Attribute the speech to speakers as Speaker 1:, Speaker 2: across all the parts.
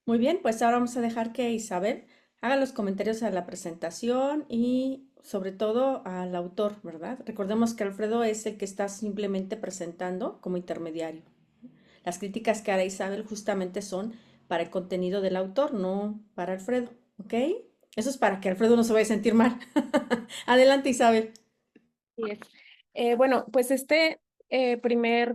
Speaker 1: Muy bien, pues ahora vamos a dejar que Isabel haga los comentarios a la presentación y sobre todo al autor, ¿verdad? Recordemos que Alfredo es el que está simplemente presentando como intermediario. Las críticas que hará Isabel justamente son para el contenido del autor, no para Alfredo, ¿ok? Eso es para que Alfredo no se vaya a sentir mal. Adelante, Isabel.
Speaker 2: Así es. Bueno, pues este primer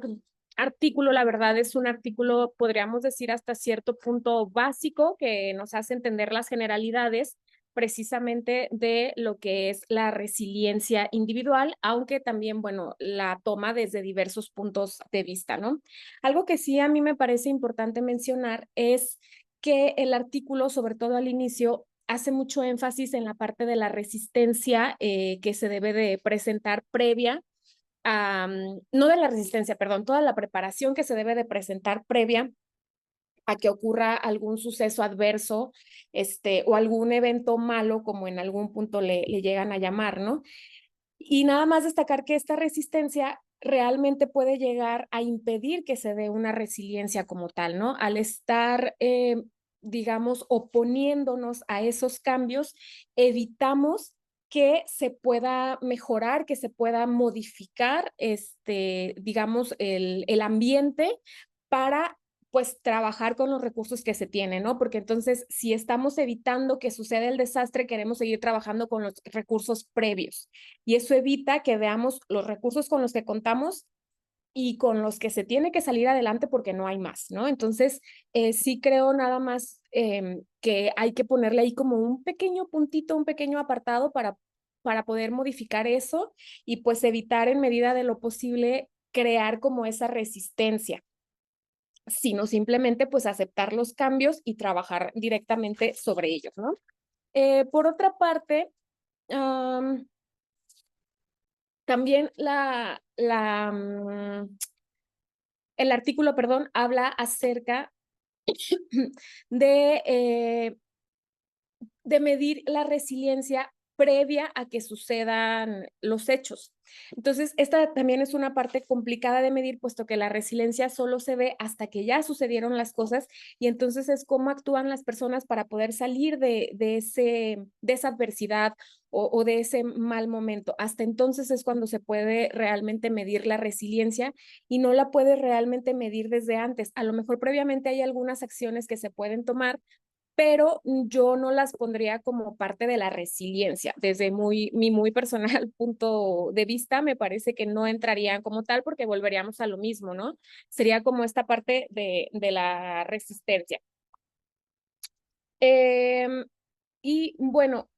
Speaker 2: artículo, la verdad, es un artículo, podríamos decir, hasta cierto punto básico, que nos hace entender las generalidades precisamente de lo que es la resiliencia individual, aunque también, bueno, la toma desde diversos puntos de vista, ¿no? Algo que sí a mí me parece importante mencionar es que el artículo, sobre todo al inicio, hace mucho énfasis en la parte de la resistencia que se debe de presentar previa a, no de la resistencia, perdón, toda la preparación que se debe de presentar previa a que ocurra algún suceso adverso, o algún evento malo, como en algún punto le llegan a llamar, ¿no? Y nada más destacar que esta resistencia realmente puede llegar a impedir que se dé una resiliencia como tal, ¿no? Al estar, digamos, oponiéndonos a esos cambios, evitamos que se pueda mejorar, que se pueda modificar, digamos, el ambiente para pues trabajar con los recursos que se tienen, ¿no? Porque entonces, si estamos evitando que suceda el desastre, queremos seguir trabajando con los recursos previos. Y eso evita que veamos los recursos con los que contamos y con los que se tiene que salir adelante porque no hay más, ¿no? Entonces, sí creo nada más que hay que ponerle ahí como un pequeño puntito, un pequeño apartado para poder modificar eso y pues evitar en medida de lo posible crear como esa resistencia, sino simplemente pues aceptar los cambios y trabajar directamente sobre ellos, ¿no? Por otra parte, um, también el artículo, perdón, habla acerca de, de medir la resiliencia previa a que sucedan los hechos. Entonces, esta también es una parte complicada de medir, puesto que la resiliencia solo se ve hasta que ya sucedieron las cosas y entonces es cómo actúan las personas para poder salir de esa adversidad o de ese mal momento. Hasta entonces es cuando se puede realmente medir la resiliencia y no la puede realmente medir desde antes. A lo mejor previamente hay algunas acciones que se pueden tomar, pero yo no las pondría como parte de la resiliencia. Desde mi muy personal punto de vista, me parece que no entrarían como tal porque volveríamos a lo mismo, ¿no? Sería como esta parte de la resistencia. Em, y bueno,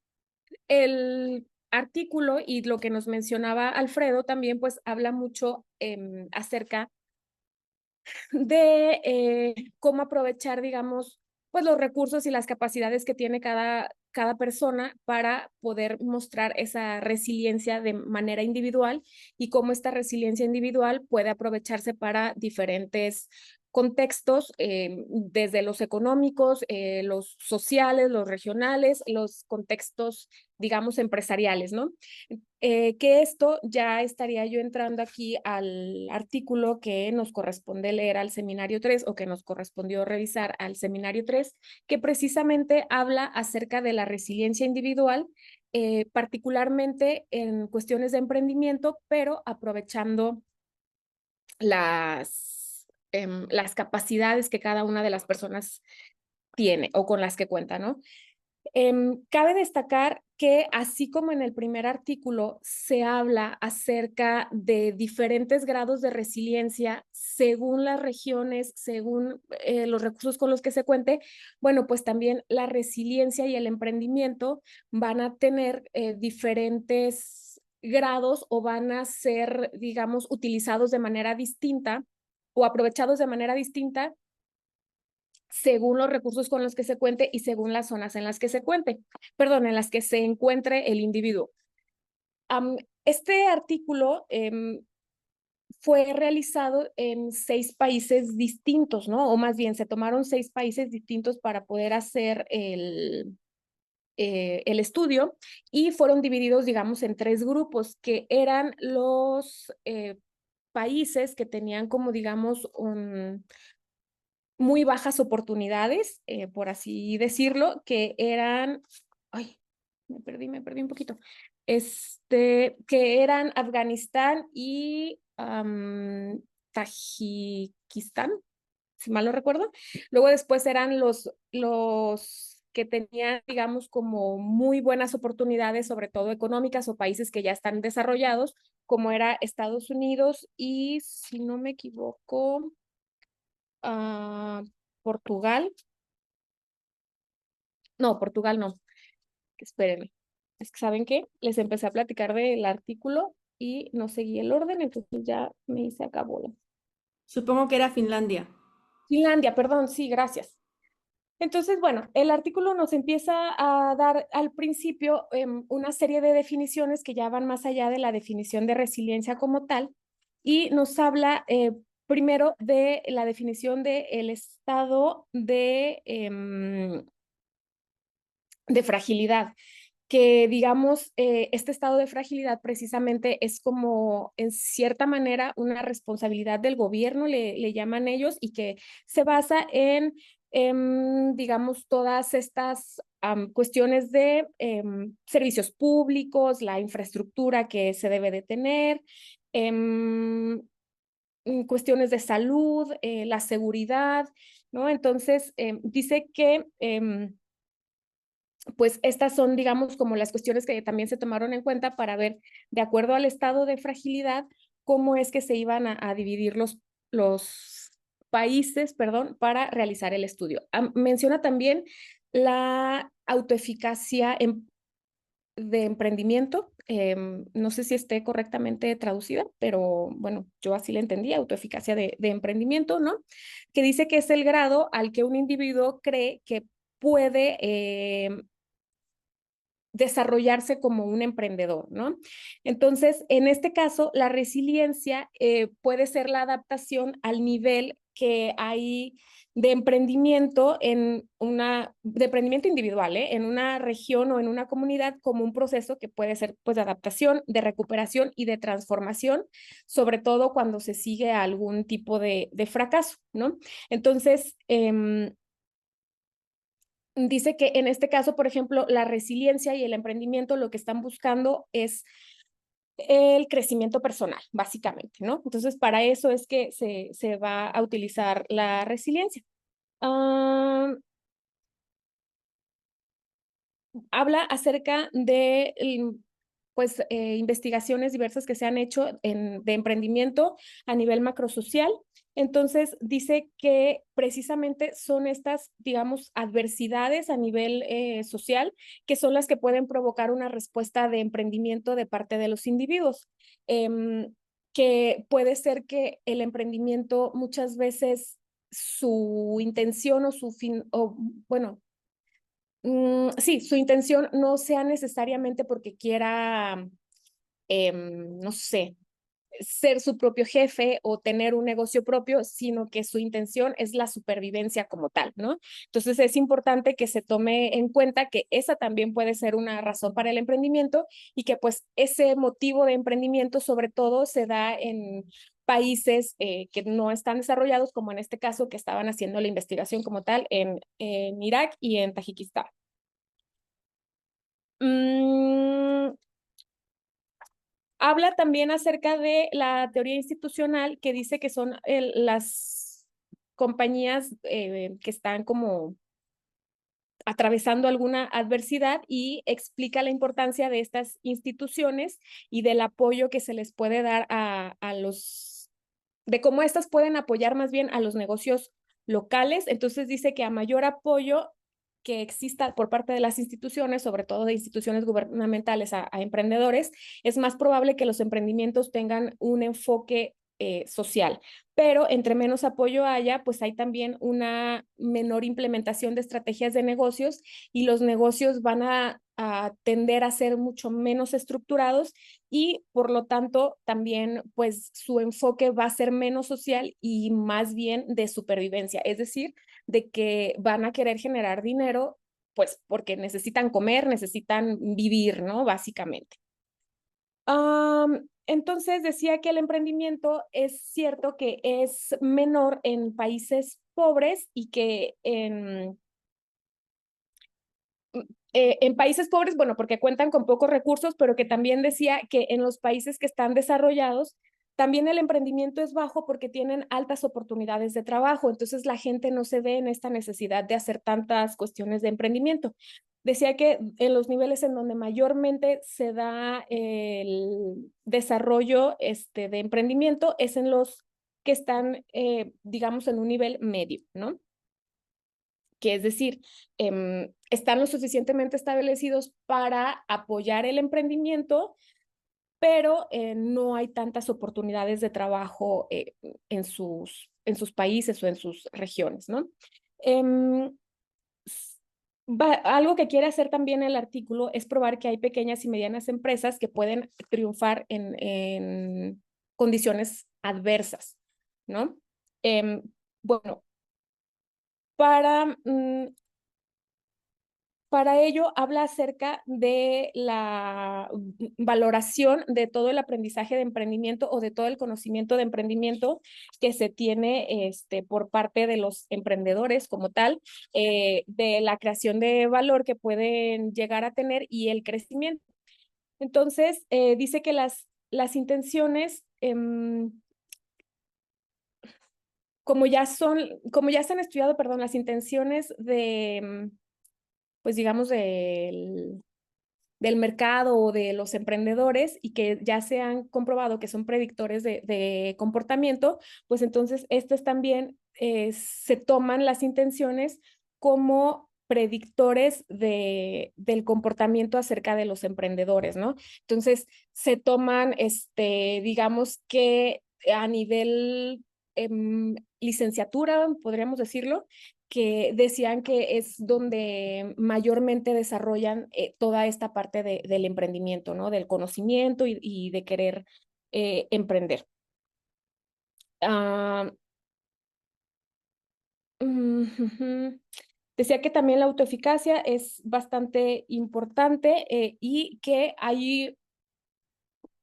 Speaker 2: el artículo y lo que nos mencionaba Alfredo también pues habla mucho acerca de cómo aprovechar, digamos, pues los recursos y las capacidades que tiene cada persona para poder mostrar esa resiliencia de manera individual y cómo esta resiliencia individual puede aprovecharse para diferentes contextos, desde los económicos, los sociales, los regionales, los contextos, digamos, empresariales, ¿no? Que esto ya estaría yo entrando aquí al artículo que nos corresponde leer al seminario 3 o que nos correspondió revisar al seminario 3, que precisamente habla acerca de la resiliencia individual, particularmente en cuestiones de emprendimiento, pero aprovechando las capacidades que cada una de las personas tiene o con las que cuenta, ¿no? Cabe destacar que así como en el primer artículo se habla acerca de diferentes grados de resiliencia según las regiones, según los recursos con los que se cuente, bueno, pues también la resiliencia y el emprendimiento van a tener diferentes grados o van a ser, digamos, utilizados de manera distinta o aprovechados de manera distinta según los recursos con los que se cuente y según las zonas en las que se cuente, perdón, en las que se encuentre el individuo. Este artículo fue realizado en 6 países distintos, ¿no? O más bien, se tomaron 6 países distintos para poder hacer el estudio y fueron divididos, digamos, en 3 grupos, que eran los países que tenían como, digamos, muy bajas oportunidades, por así decirlo, que eran, ay, me perdí un poquito, que eran Afganistán y Tajikistán, si mal no recuerdo. Luego después eran los que tenían, digamos, como muy buenas oportunidades, sobre todo económicas o países que ya están desarrollados, como era Estados Unidos y, si no me equivoco, uh, Portugal. No, Portugal no. Espérenme. Es que, ¿saben qué? Les empecé a platicar del artículo y no seguí el orden, entonces ya me hice acá bola.
Speaker 1: Supongo que era Finlandia.
Speaker 2: Finlandia, perdón, sí, gracias. Entonces, bueno, el artículo nos empieza a dar al principio una serie de definiciones que ya van más allá de la definición de resiliencia como tal y nos habla primero de la definición del estado de fragilidad, que digamos, este estado de fragilidad precisamente es como en cierta manera una responsabilidad del gobierno, le llaman ellos, y que se basa digamos, todas estas cuestiones de servicios públicos, la infraestructura que se debe de tener, cuestiones de salud, la seguridad, ¿no? Entonces, dice que pues estas son, digamos, como las cuestiones que también se tomaron en cuenta para ver, de acuerdo al estado de fragilidad, cómo es que se iban a dividir los países, perdón, para realizar el estudio. Menciona también la autoeficacia de emprendimiento. No sé si esté correctamente traducida, pero bueno, yo así la entendí, autoeficacia de emprendimiento, ¿no? Que dice que es el grado al que un individuo cree que puede desarrollarse como un emprendedor, ¿no? Entonces, en este caso, la resiliencia puede ser la adaptación al nivel que hay de emprendimiento individual, en una región o en una comunidad como un proceso que puede ser pues de adaptación, de recuperación y de transformación, sobre todo cuando se sigue a algún tipo de fracaso, ¿no? Entonces, dice que en este caso, por ejemplo, la resiliencia y el emprendimiento lo que están buscando es el crecimiento personal, básicamente, ¿no? Entonces, para eso es que se va a utilizar la resiliencia. Uh, Habla acerca de pues investigaciones diversas que se han hecho de emprendimiento a nivel macrosocial. Entonces dice que precisamente son estas, digamos, adversidades a nivel social que son las que pueden provocar una respuesta de emprendimiento de parte de los individuos. Que puede ser que el emprendimiento muchas veces su intención o su fin, o bueno, sí, su intención no sea necesariamente porque quiera, no sé, ser su propio jefe o tener un negocio propio, sino que su intención es la supervivencia como tal, ¿no? Entonces es importante que se tome en cuenta que esa también puede ser una razón para el emprendimiento y que pues ese motivo de emprendimiento sobre todo se da en países que no están desarrollados, como en este caso que estaban haciendo la investigación como tal en Irak y en Tajikistán. Mm, Habla también acerca de la teoría institucional que dice que son las compañías que están como atravesando alguna adversidad y explica la importancia de estas instituciones y del apoyo que se les puede dar de cómo estas pueden apoyar más bien a los negocios locales. Entonces dice que a mayor apoyo que exista por parte de las instituciones, sobre todo de instituciones gubernamentales a emprendedores, es más probable que los emprendimientos tengan un enfoque social. Pero entre menos apoyo haya, pues hay también una menor implementación de estrategias de negocios y los negocios van a tender a ser mucho menos estructurados y por lo tanto también pues su enfoque va a ser menos social y más bien de supervivencia, es decir, de que van a querer generar dinero pues porque necesitan comer, necesitan vivir, ¿no? Básicamente. Entonces decía que el emprendimiento es cierto que es menor en países pobres y que en países pobres, bueno, porque cuentan con pocos recursos, pero que también decía que en los países que están desarrollados, también el emprendimiento es bajo porque tienen altas oportunidades de trabajo, entonces la gente no se ve en esta necesidad de hacer tantas cuestiones de emprendimiento. Decía que en los niveles en donde mayormente se da el desarrollo de emprendimiento es en los que están, digamos, en un nivel medio, ¿no? Que es decir, están lo suficientemente establecidos para apoyar el emprendimiento, pero no hay tantas oportunidades de trabajo en sus países o en sus regiones, ¿no? Em, algo que quiere hacer también el artículo es probar que hay pequeñas y medianas empresas que pueden triunfar en condiciones adversas, ¿no? Em, bueno, para Para ello, habla acerca de la valoración de todo el aprendizaje de emprendimiento o de todo el conocimiento de emprendimiento que se tiene por parte de los emprendedores como tal, de la creación de valor que pueden llegar a tener y el crecimiento. Entonces, dice que las intenciones, como ya se han estudiado, perdón, las intenciones pues digamos, del mercado o de los emprendedores y que ya se han comprobado que son predictores de comportamiento, pues entonces estas también se toman las intenciones como predictores del comportamiento acerca de los emprendedores, ¿no? Entonces se toman, digamos que a nivel licenciatura, podríamos decirlo, que decían que es donde mayormente desarrollan toda esta parte del emprendimiento, ¿no? Del conocimiento y de querer emprender. Ah, Decía que también la autoeficacia es bastante importante y que hay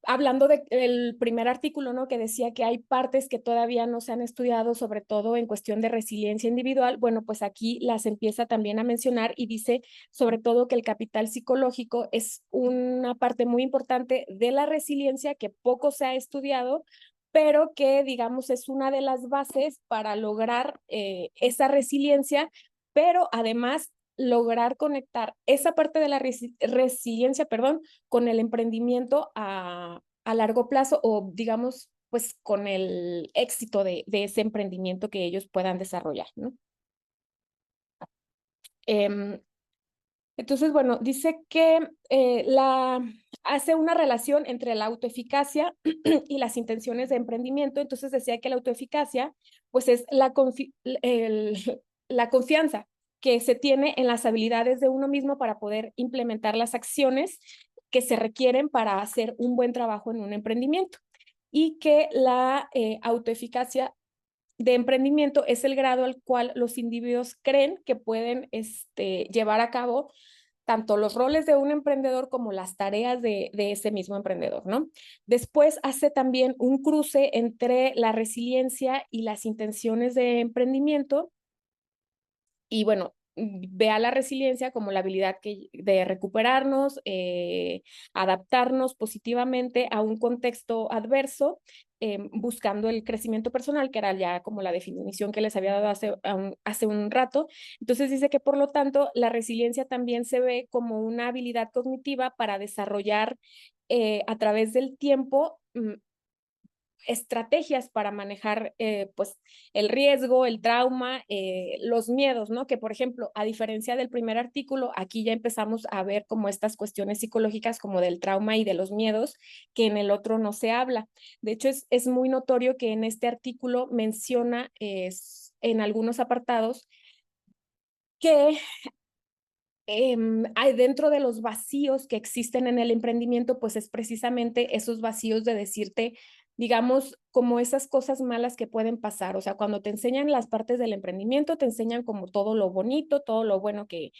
Speaker 2: hablando del primer artículo, ¿no? Que decía que hay partes que todavía no se han estudiado, sobre todo en cuestión de resiliencia individual. Bueno, pues aquí las empieza también a mencionar y dice sobre todo que el capital psicológico es una parte muy importante de la resiliencia que poco se ha estudiado, pero que, digamos, es una de las bases para lograr esa resiliencia, pero además lograr conectar esa parte de la resiliencia, perdón, con el emprendimiento a largo plazo o digamos, pues con el éxito de ese emprendimiento que ellos puedan desarrollar, ¿no? Eh, entonces, bueno, dice que hace una relación entre la autoeficacia y las intenciones de emprendimiento. Entonces decía que la autoeficacia, pues es la confianza que se tiene en las habilidades de uno mismo para poder implementar las acciones que se requieren para hacer un buen trabajo en un emprendimiento. Y que la autoeficacia de emprendimiento es el grado al cual los individuos creen que pueden llevar a cabo tanto los roles de un emprendedor como las tareas de ese mismo emprendedor, ¿no? Después hace también un cruce entre la resiliencia y las intenciones de emprendimiento y bueno, vea la resiliencia como la habilidad de recuperarnos, adaptarnos positivamente a un contexto adverso, buscando el crecimiento personal, que era ya como la definición que les había dado hace un rato. Entonces dice que por lo tanto la resiliencia también se ve como una habilidad cognitiva para desarrollar a través del tiempo estrategias para manejar pues el riesgo, el trauma, los miedos, ¿no? Que por ejemplo, a diferencia del primer artículo, aquí ya empezamos a ver como estas cuestiones psicológicas como del trauma y de los miedos que en el otro no se habla. De hecho, es muy notorio que en este artículo menciona en algunos apartados que hay dentro de los vacíos que existen en el emprendimiento, pues es precisamente esos vacíos de decirte, digamos, como esas cosas malas que pueden pasar. O sea, cuando te enseñan las partes del emprendimiento, te enseñan como todo lo bonito, todo lo bueno que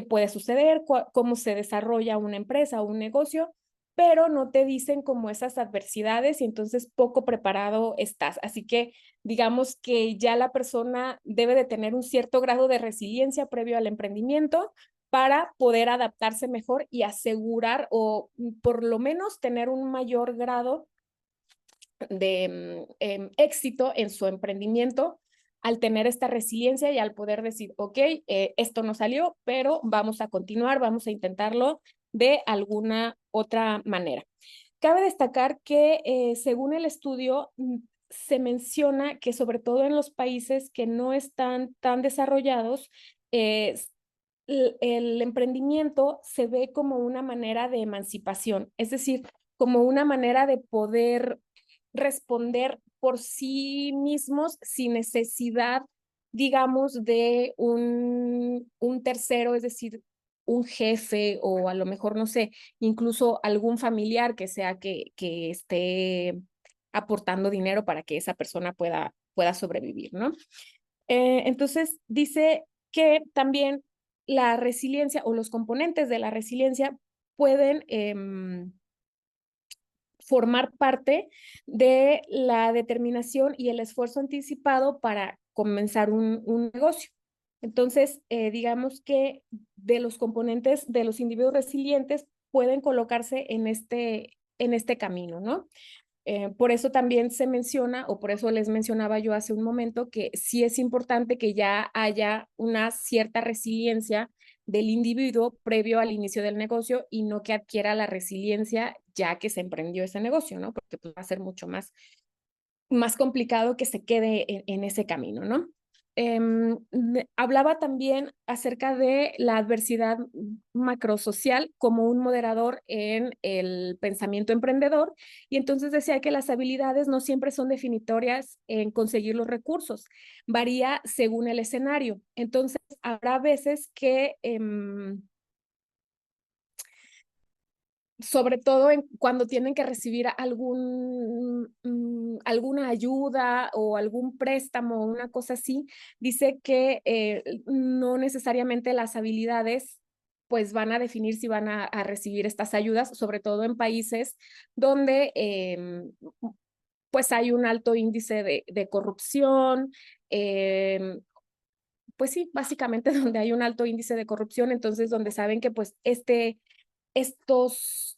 Speaker 2: puede suceder, cómo se desarrolla una empresa o un negocio, pero no te dicen como esas adversidades y entonces poco preparado estás. Así que digamos que ya la persona debe de tener un cierto grado de resiliencia previo al emprendimiento para poder adaptarse mejor y asegurar o por lo menos tener un mayor grado de éxito en su emprendimiento al tener esta resiliencia y al poder decir, ok, esto no salió, pero vamos a continuar, vamos a intentarlo de alguna otra manera. Cabe destacar que según el estudio, se menciona que sobre todo en los países que no están tan desarrollados, eh, el emprendimiento se ve como una manera de emancipación, es decir, como una manera de poder responder por sí mismos sin necesidad, digamos, de un tercero, es decir, un jefe o a lo mejor, no sé, incluso algún familiar que sea que esté aportando dinero para que esa persona pueda sobrevivir, ¿no? Entonces, dice que también la resiliencia o los componentes de la resiliencia pueden formar parte de la determinación y el esfuerzo anticipado para comenzar un negocio. Entonces, digamos que de los componentes de los individuos resilientes pueden colocarse en este camino, ¿no? Por eso también se menciona, o por eso les mencionaba yo hace un momento, que sí es importante que ya haya una cierta resiliencia del individuo previo al inicio del negocio y no que adquiera la resiliencia ya que se emprendió ese negocio, ¿no? Porque pues, va a ser mucho más complicado que se quede en ese camino, ¿no? Hablaba también acerca de la adversidad macrosocial como un moderador en el pensamiento emprendedor y entonces decía que las habilidades no siempre son definitorias en conseguir los recursos, varía según el escenario. Entonces, habrá veces que sobre todo cuando tienen que recibir alguna ayuda o algún préstamo o una cosa así, dice que no necesariamente las habilidades pues van a definir si van a recibir estas ayudas, sobre todo en países donde pues hay un alto índice de corrupción, pues sí, básicamente donde hay un alto índice de corrupción, entonces donde saben que pues estos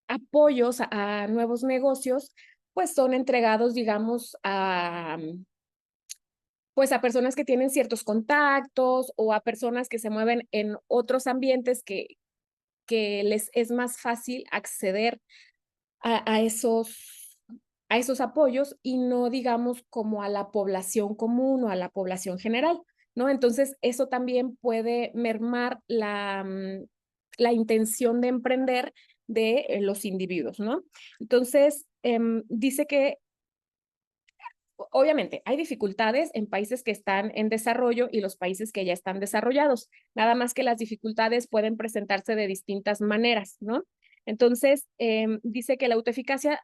Speaker 2: apoyos a nuevos negocios, pues son entregados, digamos, pues a personas que tienen ciertos contactos o a personas que se mueven en otros ambientes que les es más fácil acceder a a esos apoyos y no, digamos, como a la población común o a la población general, ¿no? Entonces, eso también puede mermar la intención de emprender de los individuos, ¿no? Entonces, dice que obviamente hay dificultades en países que están en desarrollo y los países que ya están desarrollados, nada más que las dificultades pueden presentarse de distintas maneras, ¿no? Entonces, dice que la autoeficacia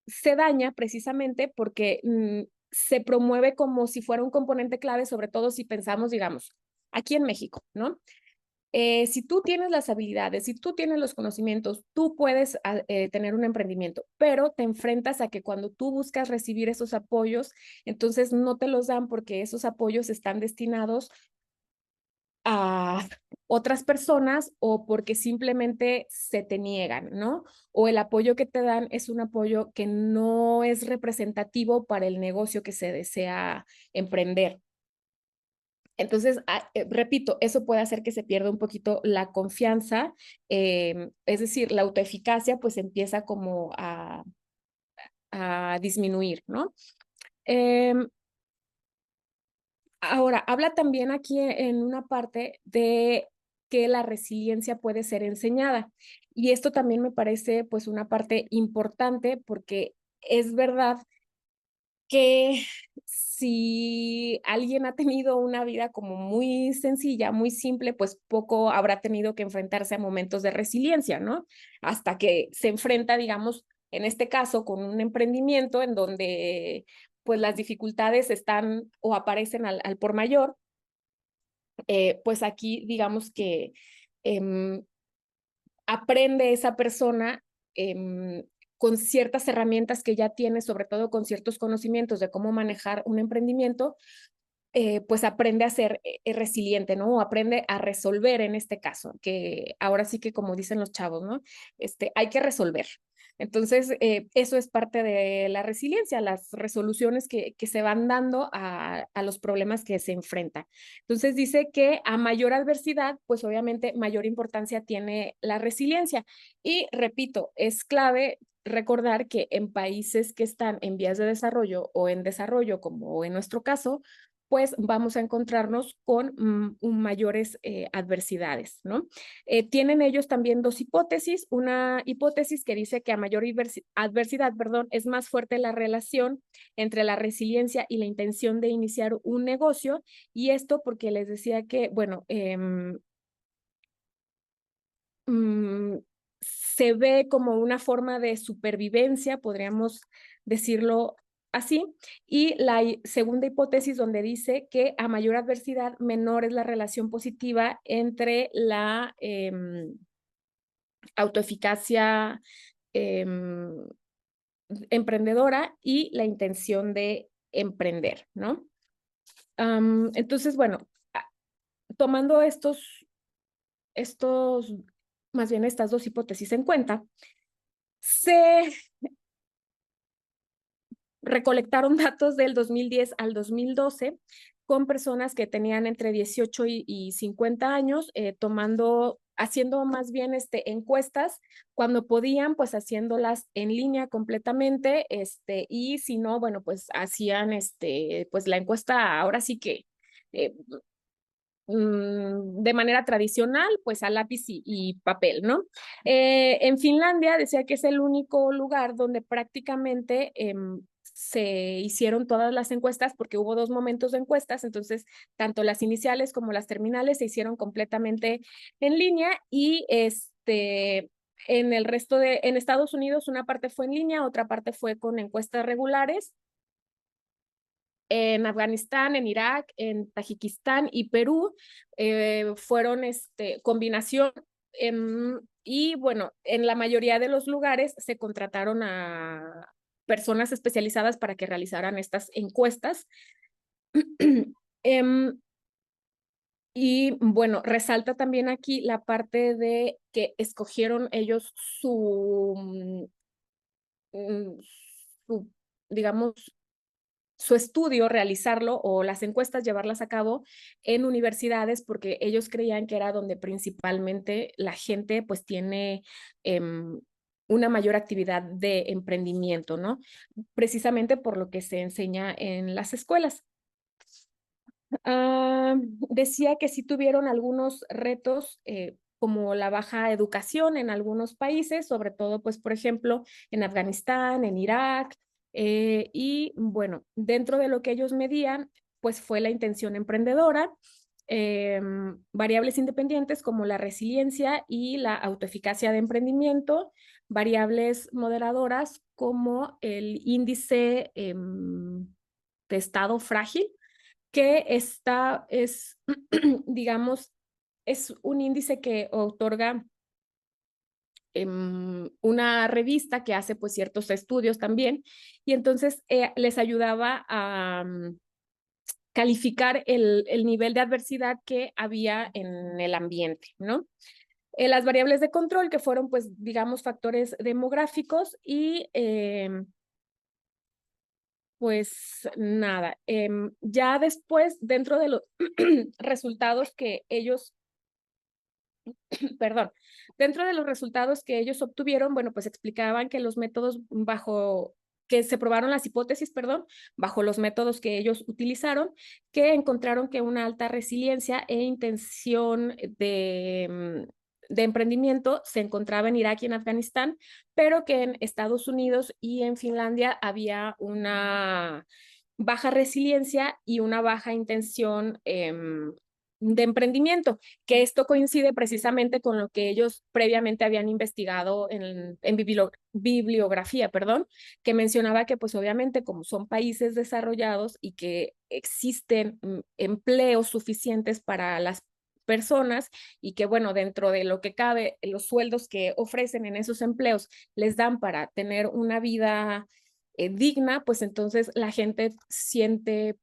Speaker 2: se daña precisamente porque se promueve como si fuera un componente clave, sobre todo si pensamos, digamos, aquí en México, ¿no? Si tú tienes las habilidades, si tú tienes los conocimientos, tú puedes tener un emprendimiento, pero te enfrentas a que cuando tú buscas recibir esos apoyos, entonces no te los dan porque esos apoyos están destinados a otras personas o porque simplemente se te niegan, ¿no? O el apoyo que te dan es un apoyo que no es representativo para el negocio que se desea emprender. Entonces, repito, eso puede hacer que se pierda un poquito la confianza, es decir, la autoeficacia pues empieza como a disminuir, ¿no? Em, Ahora, habla también aquí en una parte de que la resiliencia puede ser enseñada. Y esto también me parece pues una parte importante porque es verdad que si alguien ha tenido una vida como muy sencilla, muy simple, pues poco habrá tenido que enfrentarse a momentos de resiliencia, ¿no? Hasta que se enfrenta, digamos, en este caso, con un emprendimiento en donde pues las dificultades están o aparecen al por mayor, pues aquí digamos que aprende esa persona con ciertas herramientas que ya tiene, sobre todo con ciertos conocimientos de cómo manejar un emprendimiento, pues aprende a ser resiliente, ¿no? O aprende a resolver en este caso, que ahora sí que como dicen los chavos, ¿no? Hay que resolver. Entonces, eso es parte de la resiliencia, las resoluciones que se van dando a los problemas que se enfrentan. Entonces, dice que a mayor adversidad, pues obviamente mayor importancia tiene la resiliencia. Y repito, es clave recordar que en países que están en vías de desarrollo o en desarrollo, como en nuestro caso, pues vamos a encontrarnos con mayores adversidades, ¿no? Tienen ellos también dos hipótesis. Una hipótesis que dice que a mayor adversidad, perdón, es más fuerte la relación entre la resiliencia y la intención de iniciar un negocio. Y esto porque les decía que, bueno, se ve como una forma de supervivencia, podríamos decirlo así, y la segunda hipótesis donde dice que a mayor adversidad, menor es la relación positiva entre la autoeficacia emprendedora y la intención de emprender, ¿no? Entonces, bueno, tomando más bien estas dos hipótesis en cuenta, se recolectaron datos del 2010 al 2012 con personas que tenían entre 18 y 50 años, haciendo más bien encuestas cuando podían, pues haciéndolas en línea completamente, y si no, bueno, pues hacían pues la encuesta ahora sí que eh, de manera tradicional, pues a lápiz y papel, ¿no? En Finlandia decía que es el único lugar donde prácticamente se hicieron todas las encuestas, porque hubo dos momentos de encuestas, entonces tanto las iniciales como las terminales se hicieron completamente en línea y en Estados Unidos una parte fue en línea, otra parte fue con encuestas regulares. En Afganistán, en Irak, en Tayikistán y Perú fueron combinación y bueno, en la mayoría de los lugares se contrataron a personas especializadas para que realizaran estas encuestas. Y bueno, resalta también aquí la parte de que escogieron ellos mm, su digamos, su estudio, realizarlo o las encuestas, llevarlas a cabo en universidades porque ellos creían que era donde principalmente la gente pues tiene una mayor actividad de emprendimiento, ¿no? Precisamente por lo que se enseña en las escuelas. Decía que sí tuvieron algunos retos como la baja educación en algunos países, sobre todo, pues, por ejemplo, en Afganistán, en Irak, y bueno, dentro de lo que ellos medían, pues fue la intención emprendedora, variables independientes como la resiliencia y la autoeficacia de emprendimiento, variables moderadoras como el índice de estado frágil, que digamos, es un índice que otorga una revista que hace pues ciertos estudios también, y entonces les ayudaba a calificar el nivel de adversidad que había en el ambiente, ¿no? Las variables de control que fueron pues digamos factores demográficos y pues nada, ya después, dentro de los resultados que ellos, perdón, dentro de los resultados que ellos obtuvieron, bueno, pues explicaban que los métodos que se probaron las hipótesis, perdón, bajo los métodos que ellos utilizaron, que encontraron que una alta resiliencia e intención de emprendimiento se encontraba en Irak y en Afganistán, pero que en Estados Unidos y en Finlandia había una baja resiliencia y una baja intención de emprendimiento, que esto coincide precisamente con lo que ellos previamente habían investigado en bibliografía, perdón, que mencionaba que pues obviamente como son países desarrollados y que existen empleos suficientes para las personas y que, bueno, dentro de lo que cabe, los sueldos que ofrecen en esos empleos les dan para tener una vida digna, pues entonces la gente siente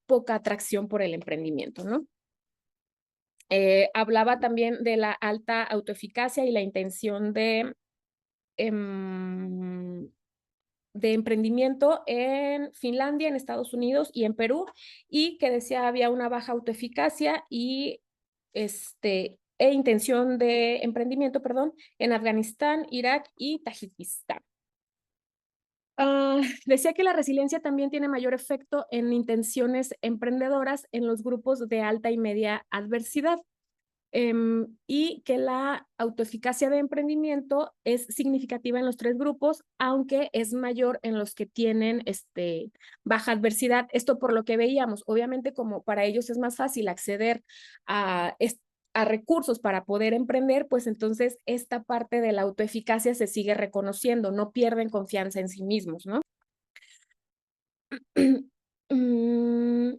Speaker 2: poca atracción por el emprendimiento, ¿no? Hablaba también de la alta autoeficacia y la intención em, de emprendimiento en Finlandia, en Estados Unidos y en Perú, y que decía había una baja autoeficacia y intención de emprendimiento, perdón, en Afganistán, Irak y Tayikistán. Decía que la resiliencia también tiene mayor efecto en intenciones emprendedoras en los grupos de alta y media adversidad. Y que la autoeficacia de emprendimiento es significativa en los tres grupos, aunque es mayor en los que tienen baja adversidad. Esto por lo que veíamos, obviamente como para ellos es más fácil acceder a, a recursos para poder emprender, pues entonces esta parte de la autoeficacia se sigue reconociendo, no pierden confianza en sí mismos, ¿no? Mm,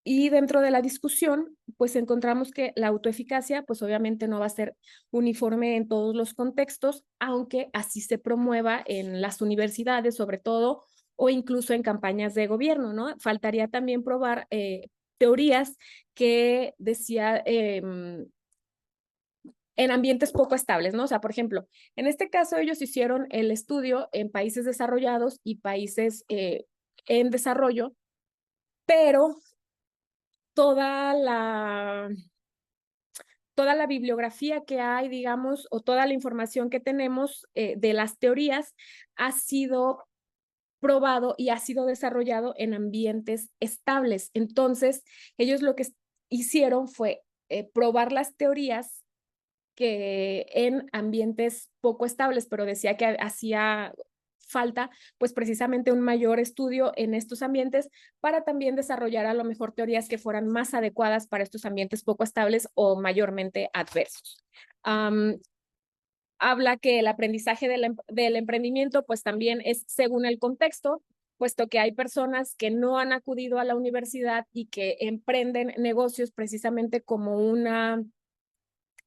Speaker 2: Y dentro de la discusión, pues encontramos que la autoeficacia, pues obviamente no va a ser uniforme en todos los contextos, aunque así se promueva en las universidades, sobre todo, o incluso en campañas de gobierno, ¿no? Faltaría también probar teorías que decía en ambientes poco estables, ¿no? O sea, por ejemplo, en este caso ellos hicieron el estudio en países desarrollados y países en desarrollo, pero toda la toda la bibliografía que hay, digamos, o toda la información que tenemos de las teorías ha sido probado y ha sido desarrollado en ambientes estables. Entonces, ellos lo que hicieron fue probar las teorías que en ambientes poco estables, pero decía que hacía falta pues precisamente un mayor estudio en estos ambientes para también desarrollar a lo mejor teorías que fueran más adecuadas para estos ambientes poco estables o mayormente adversos. Habla que el aprendizaje del emprendimiento pues también es según el contexto, puesto que hay personas que no han acudido a la universidad y que emprenden negocios precisamente como una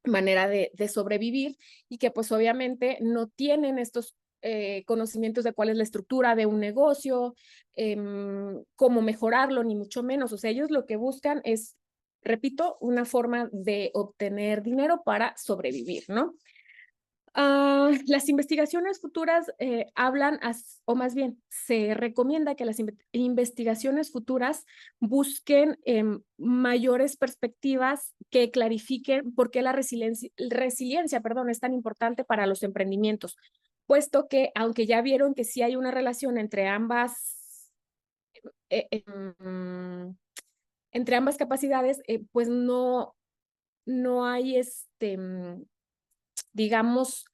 Speaker 2: manera de sobrevivir y que pues obviamente no tienen estos conocimientos de cuál es la estructura de un negocio, cómo mejorarlo, ni mucho menos. O sea, ellos lo que buscan es, repito, una forma de obtener dinero para sobrevivir, ¿no? Las investigaciones futuras hablan, o más bien, se recomienda que las investigaciones futuras busquen mayores perspectivas que clarifiquen por qué la resiliencia, perdón, es tan importante para los emprendimientos, puesto que aunque ya vieron que sí hay una relación eh, em, entre ambas capacidades, pues no hay digamos,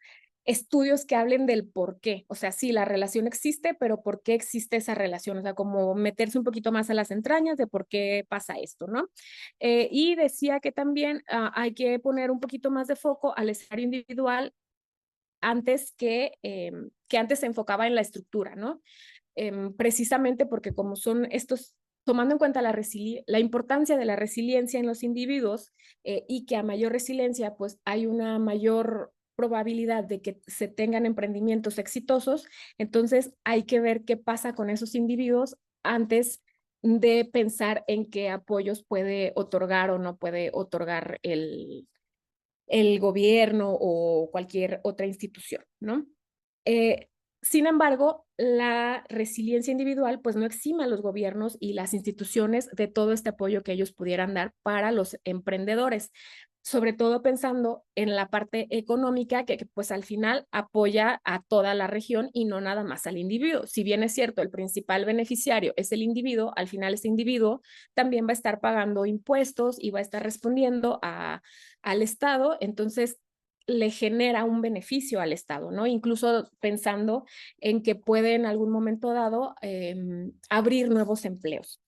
Speaker 2: estudios que hablen del por qué. O sea, sí, la relación existe, pero ¿por qué existe esa relación? O sea, como meterse un poquito más a las entrañas de por qué pasa esto, ¿no? Y decía que también hay que poner un poquito más de foco al escenario individual antes que antes se enfocaba en la estructura, ¿no? Precisamente porque como son estos tomando en cuenta la importancia de la resiliencia en los individuos y que a mayor resiliencia, pues hay una mayor probabilidad de que se tengan emprendimientos exitosos, entonces hay que ver qué pasa con esos individuos antes de pensar en qué apoyos puede otorgar o no puede otorgar el gobierno o cualquier otra institución, ¿no? Eh, Sin embargo, la resiliencia individual pues no exime a los gobiernos y las instituciones de todo este apoyo que ellos pudieran dar para los emprendedores, sobre todo pensando en la parte económica que pues al final apoya a toda la región y no nada más al individuo. Si bien es cierto, el principal beneficiario es el individuo, al final ese individuo también va a estar pagando impuestos y va a estar respondiendo al Estado, entonces le genera un beneficio al Estado, ¿no? Incluso pensando en que puede en algún momento dado abrir nuevos empleos.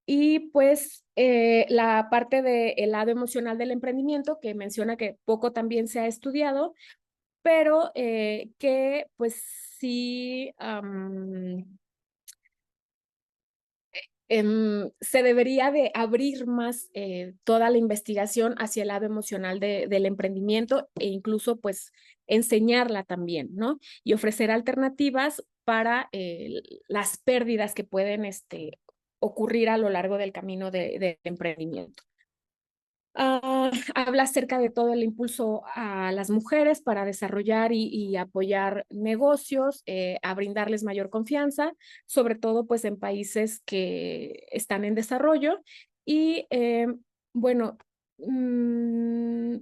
Speaker 2: Y pues la parte del lado emocional del emprendimiento, que menciona que poco también se ha estudiado, pero que pues sí se debería de abrir más toda la investigación hacia el lado emocional del emprendimiento e incluso pues enseñarla también, ¿no? Y ofrecer alternativas para las pérdidas que pueden ocurrir a lo largo del camino del emprendimiento. Habla acerca de todo el impulso a las mujeres para desarrollar y apoyar negocios, a brindarles mayor confianza, sobre todo pues en países que están en desarrollo. Y bueno, mmm,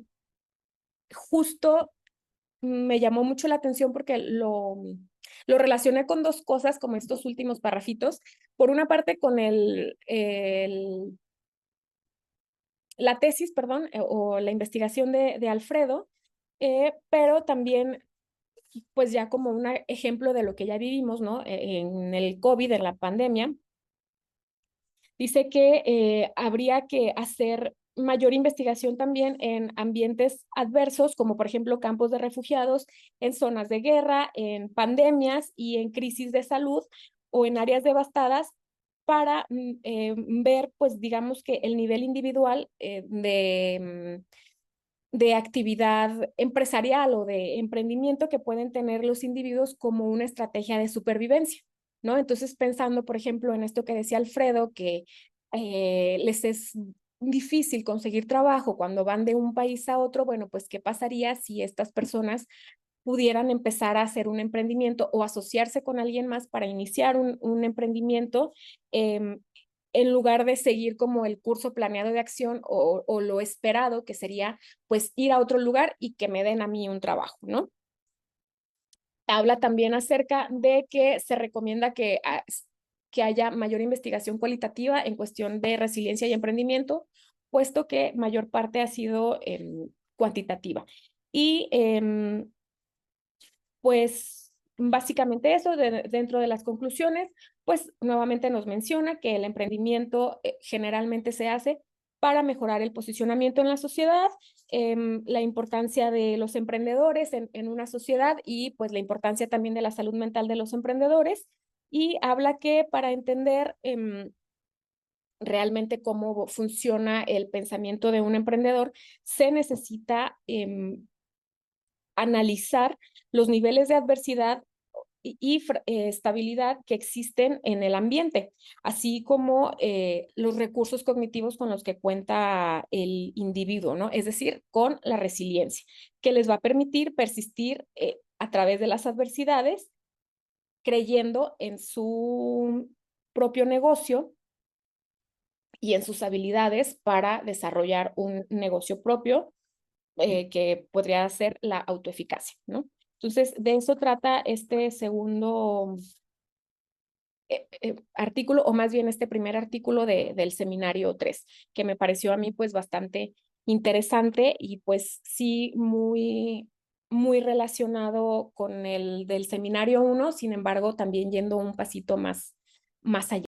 Speaker 2: justo me llamó mucho la atención porque lo relacioné con dos cosas, como estos últimos parrafitos. Por una parte, con la tesis, perdón, o la investigación de Alfredo, pero también, pues ya como un ejemplo de lo que ya vivimos, ¿no? En el COVID, en la pandemia, dice que habría que hacer mayor investigación también en ambientes adversos, como por ejemplo campos de refugiados, en zonas de guerra, en pandemias y en crisis de salud o en áreas devastadas para ver, pues digamos que el nivel individual de actividad empresarial o de emprendimiento que pueden tener los individuos como una estrategia de supervivencia, ¿no? Entonces, pensando, por ejemplo, en esto que decía Alfredo, que les es difícil conseguir trabajo cuando van de un país a otro, bueno, pues, ¿qué pasaría si estas personas pudieran empezar a hacer un emprendimiento o asociarse con alguien más para iniciar un emprendimiento en lugar de seguir como el curso planeado de acción o lo esperado, que sería pues ir a otro lugar y que me den a mí un trabajo, ¿no? Habla también acerca de que se recomienda que haya mayor investigación cualitativa en cuestión de resiliencia y emprendimiento, puesto que mayor parte ha sido cuantitativa. Y pues básicamente eso, dentro de las conclusiones, pues nuevamente nos menciona que el emprendimiento generalmente se hace para mejorar el posicionamiento en la sociedad, la importancia de los emprendedores en una sociedad y pues la importancia también de la salud mental de los emprendedores. Y habla que para entender realmente cómo funciona el pensamiento de un emprendedor, se necesita analizar los niveles de adversidad y estabilidad que existen en el ambiente, así como los recursos cognitivos con los que cuenta el individuo, ¿no? Es decir, con la resiliencia, que les va a permitir persistir a través de las adversidades, creyendo en su propio negocio y en sus habilidades para desarrollar un negocio propio que podría ser la autoeficacia, ¿no? Entonces, de eso trata este segundo artículo, o más bien este primer artículo del seminario 3, que me pareció a mí pues bastante interesante y pues sí muy relacionado con el del seminario 1, sin embargo, también yendo un pasito más allá.